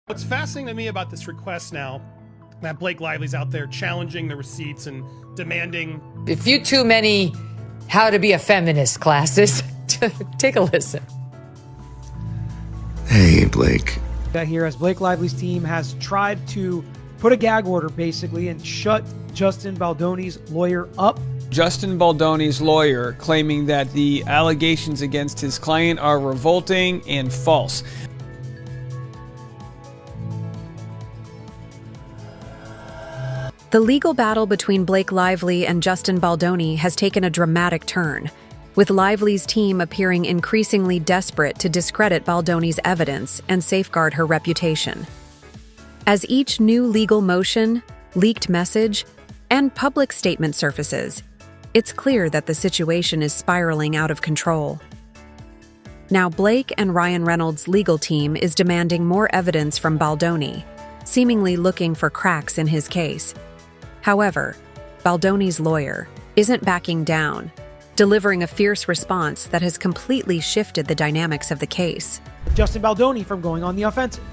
What's fascinating to me about this request now, that Blake Lively's out there challenging the receipts and demanding... A few too many how to be a feminist classes. Take a listen. Hey, Blake. Here, as Blake Lively's team has tried to put a gag order, basically, and shut Justin Baldoni's lawyer up. Justin Baldoni's lawyer claiming that the allegations against his client are revolting and false. The legal battle between Blake Lively and Justin Baldoni has taken a dramatic turn, with Lively's team appearing increasingly desperate to discredit Baldoni's evidence and safeguard her reputation. As each new legal motion, leaked message, and public statement surfaces, it's clear that the situation is spiraling out of control. Now, Blake and Ryan Reynolds' legal team is demanding more evidence from Baldoni, seemingly looking for cracks in his case. However, Baldoni's lawyer isn't backing down, delivering a fierce response that has completely shifted the dynamics of the case. Justin Baldoni from going on the offensive.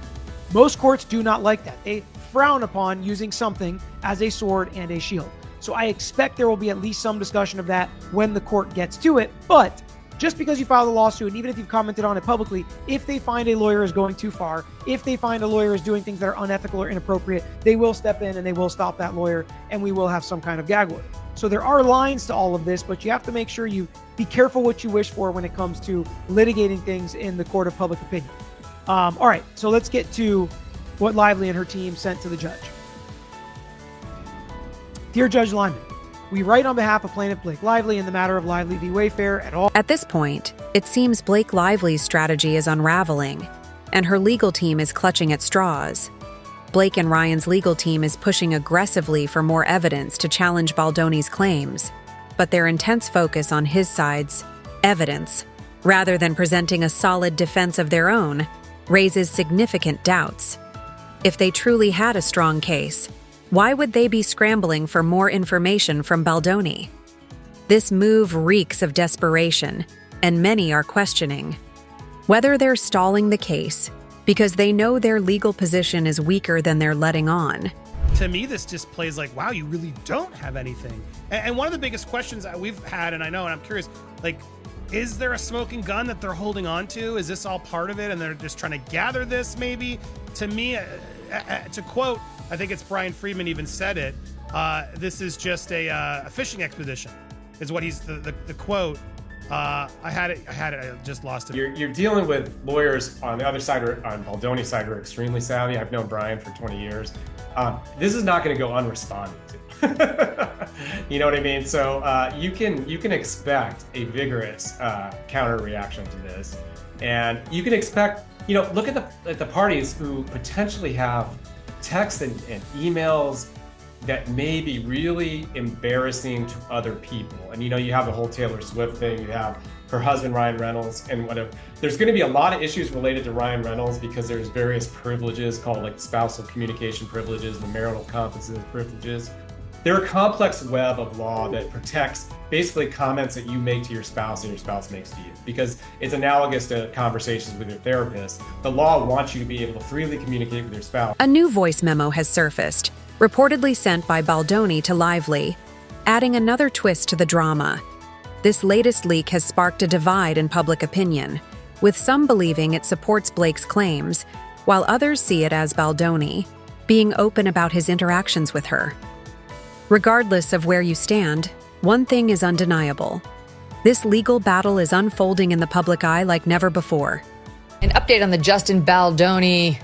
Most courts do not like that. They frown upon using something as a sword and a shield. So I expect there will be at least some discussion of that when the court gets to it. But just because you filed a lawsuit, and even if you've commented on it publicly, if they find a lawyer is going too far, if they find a lawyer is doing things that are unethical or inappropriate, they will step in and they will stop that lawyer, and we will have some kind of gag order. So there are lines to all of this, but you have to make sure you be careful what you wish for when it comes to litigating things in the court of public opinion. All right, so let's get to what Lively and her team sent to the judge. Dear Judge Lyman, we write on behalf of plaintiff Blake Lively in the matter of Lively v. Wayfair et al. At this point, it seems Blake Lively's strategy is unraveling, and her legal team is clutching at straws. Blake and Ryan's legal team is pushing aggressively for more evidence to challenge Baldoni's claims, but their intense focus on his side's evidence, rather than presenting a solid defense of their own, raises significant doubts. If they truly had a strong case, why would they be scrambling for more information from Baldoni? This move reeks of desperation, and many are questioning whether they're stalling the case because they know their legal position is weaker than they're letting on. To me, this just plays like, wow, you really don't have anything. And one of the biggest questions that we've had, and I know, and I'm curious, like, is there a smoking gun that they're holding on to? Is this all part of it, and they're just trying to gather this, maybe? To me, to quote, I think it's Brian Friedman even said it, this is just a fishing expedition, is what he's, the quote. I had it, I just lost it. You're dealing with lawyers on the other side, or on Baldoni's side, who are extremely savvy. I've known Brian for 20 years. This is not going to go unresponded to. You know what I mean? So you can expect a vigorous counter reaction to this, and you can expect, look at the parties who potentially have texts and emails that may be really embarrassing to other people. And you have the whole Taylor Swift thing, you have her husband Ryan Reynolds, and whatever. There's going to be a lot of issues related to Ryan Reynolds because there's various privileges called like spousal communication privileges, the marital confidences privileges. They're a complex web of law that protects basically comments that you make to your spouse and your spouse makes to you, because it's analogous to conversations with your therapist. The law wants you to be able to freely communicate with your spouse. A new voice memo has surfaced, reportedly sent by Baldoni to Lively, adding another twist to the drama. This latest leak has sparked a divide in public opinion, with some believing it supports Blake's claims, while others see it as Baldoni being open about his interactions with her. Regardless of where you stand, one thing is undeniable. This legal battle is unfolding in the public eye like never before. An update on the Justin Baldoni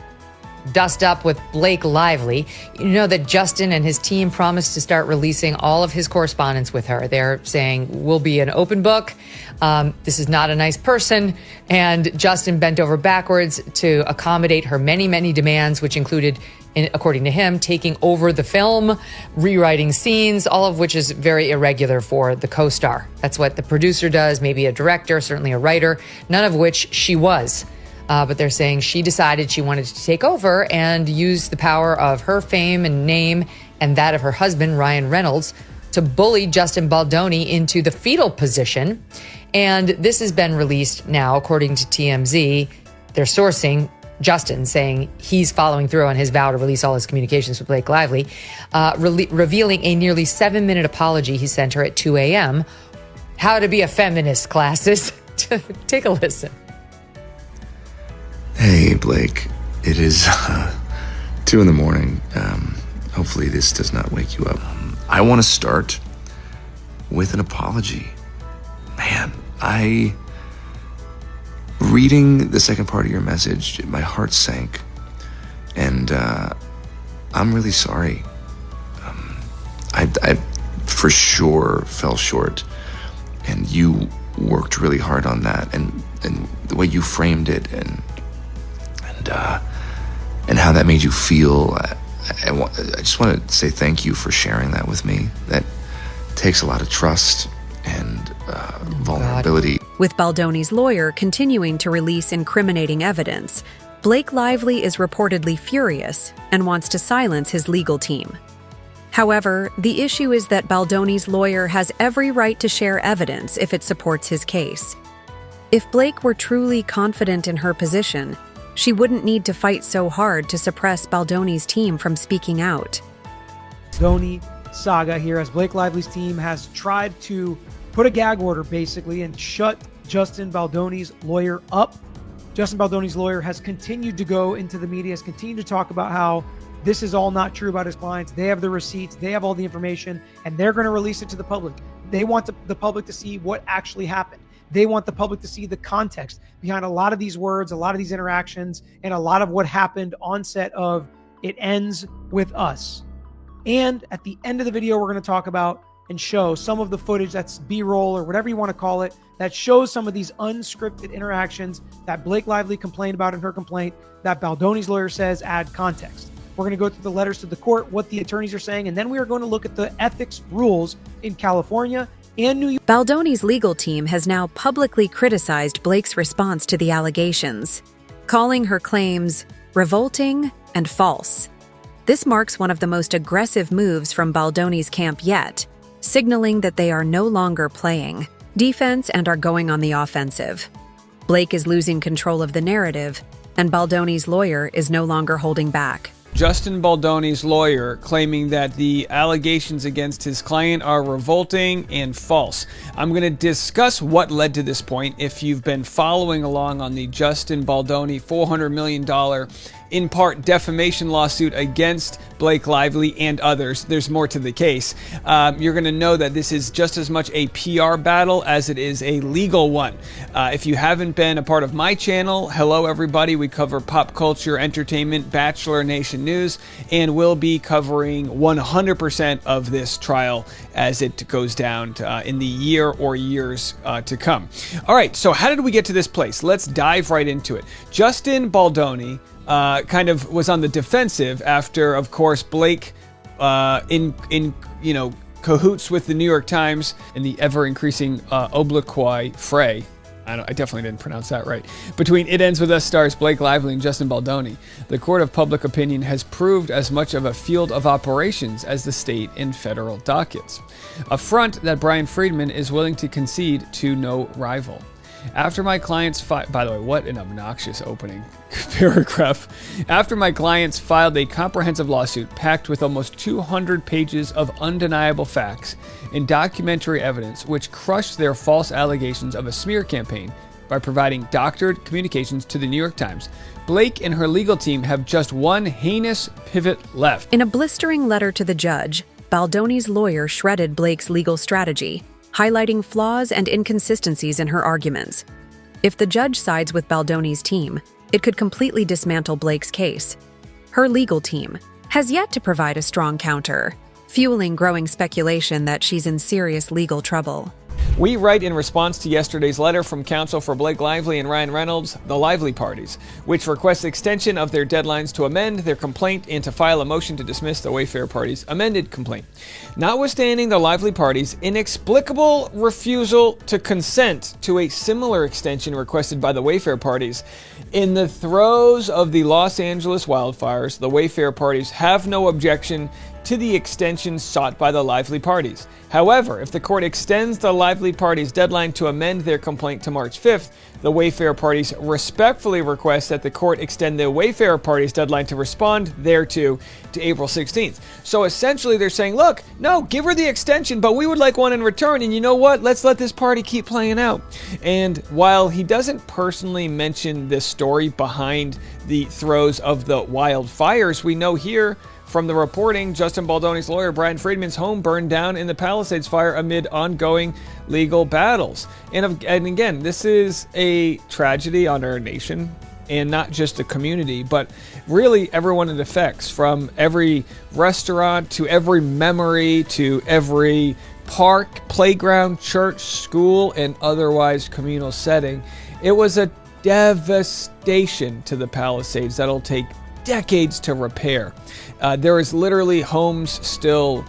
dust up with Blake Lively. You know that Justin and his team promised to start releasing all of his correspondence with her. They're saying, we'll be an open book. This is not a nice person. And Justin bent over backwards to accommodate her many, many demands, which included, according to him, taking over the film, rewriting scenes, all of which is very irregular for the co-star. That's what the producer does, maybe a director, certainly a writer, none of which she was. But they're saying she decided she wanted to take over and use the power of her fame and name and that of her husband, Ryan Reynolds, to bully Justin Baldoni into the fetal position. And this has been released now, according to TMZ. They're sourcing Justin, saying he's following through on his vow to release all his communications with Blake Lively, revealing a nearly 7-minute apology he sent her at 2 a.m. How to be a feminist, classes. Take a listen. Hey, Blake. It is 2 in the morning. Hopefully this does not wake you up. I want to start with an apology. Man, reading the second part of your message, my heart sank. And I'm really sorry. I for sure fell short. And you worked really hard on that. And the way you framed it and how that made you feel, I just want to say thank you for sharing that with me. That takes a lot of trust and vulnerability. With Baldoni's lawyer continuing to release incriminating evidence, Blake Lively is reportedly furious and wants to silence his legal team. However, the issue is that Baldoni's lawyer has every right to share evidence if it supports his case. If Blake were truly confident in her position, she wouldn't need to fight so hard to suppress Baldoni's team from speaking out. Baldoni saga here, as Blake Lively's team has tried to put a gag order basically and shut Justin Baldoni's lawyer up. Justin Baldoni's lawyer has continued to go into the media, has continued to talk about how this is all not true about his clients. They have the receipts, they have all the information, and they're going to release it to the public. They want the public to see what actually happened. They want the public to see the context behind a lot of these words, a lot of these interactions, and a lot of what happened on set of It Ends With Us. And at the end of the video, we're going to talk about and show some of the footage that's B-roll or whatever you want to call it, that shows some of these unscripted interactions that Blake Lively complained about in her complaint that Baldoni's lawyer says add context. We're going to go through the letters to the court, what the attorneys are saying, and then we are going to look at the ethics rules in California and New York. Baldoni's legal team has now publicly criticized Blake's response to the allegations, calling her claims revolting and false. This marks one of the most aggressive moves from Baldoni's camp yet, signaling that they are no longer playing defense and are going on the offensive. Blake is losing control of the narrative, and Baldoni's lawyer is no longer holding back. Justin Baldoni's lawyer claiming that the allegations against his client are revolting and false. I'm going to discuss what led to this point. If you've been following along on the Justin Baldoni $400 million in part defamation lawsuit against Blake Lively and others, there's more to the case. You're going to know that this is just as much a PR battle as it is a legal one. If you haven't been a part of my channel, hello everybody. We cover pop culture, entertainment, Bachelor Nation news, and we'll be covering 100% of this trial as it goes down in the year or years to come. All right, so how did we get to this place? Let's dive right into it. Justin Baldoni kind of was on the defensive after, of course, Blake in cahoots with the New York Times in the ever-increasing obloquy fray. I definitely didn't pronounce that right. Between It Ends With Us stars Blake Lively and Justin Baldoni, the court of public opinion has proved as much of a field of operations as the state and federal dockets. A front that Brian Friedman is willing to concede to no rival. After my clients by the way, what an obnoxious opening paragraph. After my clients filed a comprehensive lawsuit packed with almost 200 pages of undeniable facts and documentary evidence which crushed their false allegations of a smear campaign by providing doctored communications to the New York Times, Blake and her legal team have just one heinous pivot left. In a blistering letter to the judge, Baldoni's lawyer shredded Blake's legal strategy, highlighting flaws and inconsistencies in her arguments. If the judge sides with Baldoni's team, it could completely dismantle Blake's case. Her legal team has yet to provide a strong counter, fueling growing speculation that she's in serious legal trouble. We write in response to yesterday's letter from counsel for Blake Lively and Ryan Reynolds, the Lively parties, which requests extension of their deadlines to amend their complaint and to file a motion to dismiss the Wayfair parties' amended complaint. Notwithstanding the Lively parties' inexplicable refusal to consent to a similar extension requested by the Wayfair parties, in the throes of the Los Angeles wildfires, the Wayfair parties have no objection to the extension sought by the Lively parties. However, if the court extends the Lively parties' deadline to amend their complaint to March 5th, the Wayfarer parties respectfully request that the court extend the Wayfarer parties' deadline to respond thereto to April 16th. So essentially they're saying, look, no, give her the extension, but we would like one in return. And you know what? Let's let this party keep playing out. And while he doesn't personally mention this story behind the throes of the wildfires, we know here from the reporting, Justin Baldoni's lawyer, Brian Friedman's home burned down in the Palisades fire amid ongoing legal battles. And again, this is a tragedy on our nation, and not just the community, but really everyone it affects, from every restaurant to every memory to every park, playground, church, school, and otherwise communal setting. It was a devastation to the Palisades that'll take decades to repair. There is literally homes still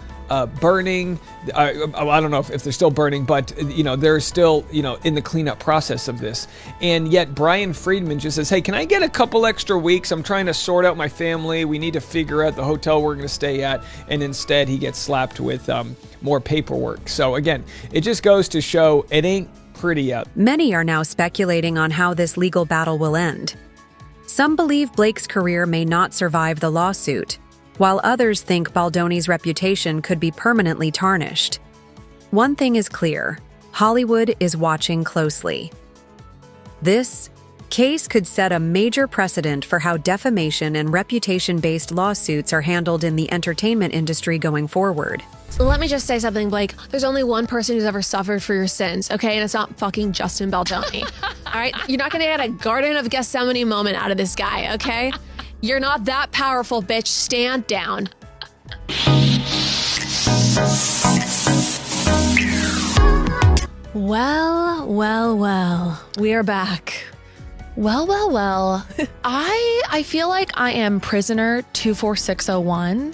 burning. I don't know if they're still burning, but they're still in the cleanup process of this. And yet Brian Friedman just says, hey, can I get a couple extra weeks? I'm trying to sort out my family. We need to figure out the hotel we're going to stay at. And instead he gets slapped with more paperwork. So again, it just goes to show it ain't pretty out. Many are now speculating on how this legal battle will end. Some believe Blake's career may not survive the lawsuit, while others think Baldoni's reputation could be permanently tarnished. One thing is clear: Hollywood is watching closely. This case could set a major precedent for how defamation and reputation-based lawsuits are handled in the entertainment industry going forward. Let me just say something, Blake. There's only one person who's ever suffered for your sins, okay? And it's not fucking Justin Baldoni. All right? You're not gonna get a Garden of Gethsemane moment out of this guy, okay? You're not that powerful, bitch. Stand down. Well. We are back. Well. I feel like I am prisoner 24601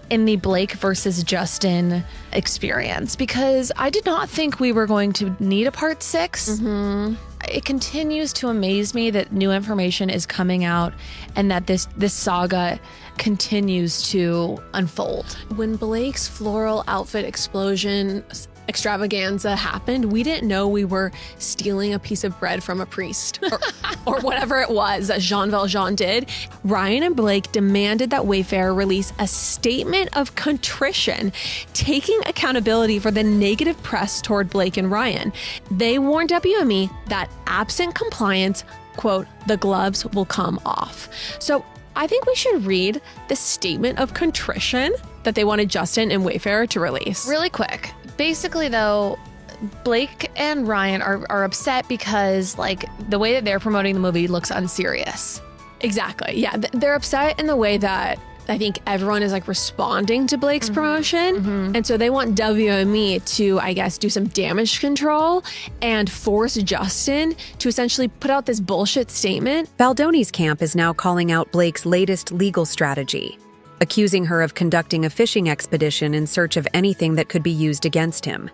in the Blake versus Justin experience, because I did not think we were going to need a part 6. It continues to amaze me that new information is coming out and that this saga continues to unfold. When Blake's floral outfit explosion extravaganza happened, we didn't know we were stealing a piece of bread from a priest or whatever it was that Jean Valjean did. Ryan and Blake demanded that Wayfarer release a statement of contrition, taking accountability for the negative press toward Blake and Ryan. They warned WME that absent compliance, quote, the gloves will come off. So I think we should read the statement of contrition that they wanted Justin and Wayfarer to release. Really quick. Basically, though, Blake and Ryan are upset because, like, the way that they're promoting the movie looks unserious. Exactly. Yeah. They're upset in the way that I think everyone is like responding to Blake's promotion. And so they want WME to, I guess, do some damage control and force Justin to essentially put out this bullshit statement. Baldoni's camp is now calling out Blake's latest legal strategy, accusing her of conducting a fishing expedition in search of anything that could be used against him.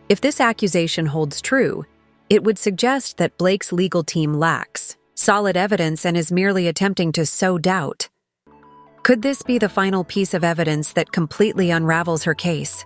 If this accusation holds true, it would suggest that Blake's legal team lacks solid evidence and is merely attempting to sow doubt. Could this be the final piece of evidence that completely unravels her case?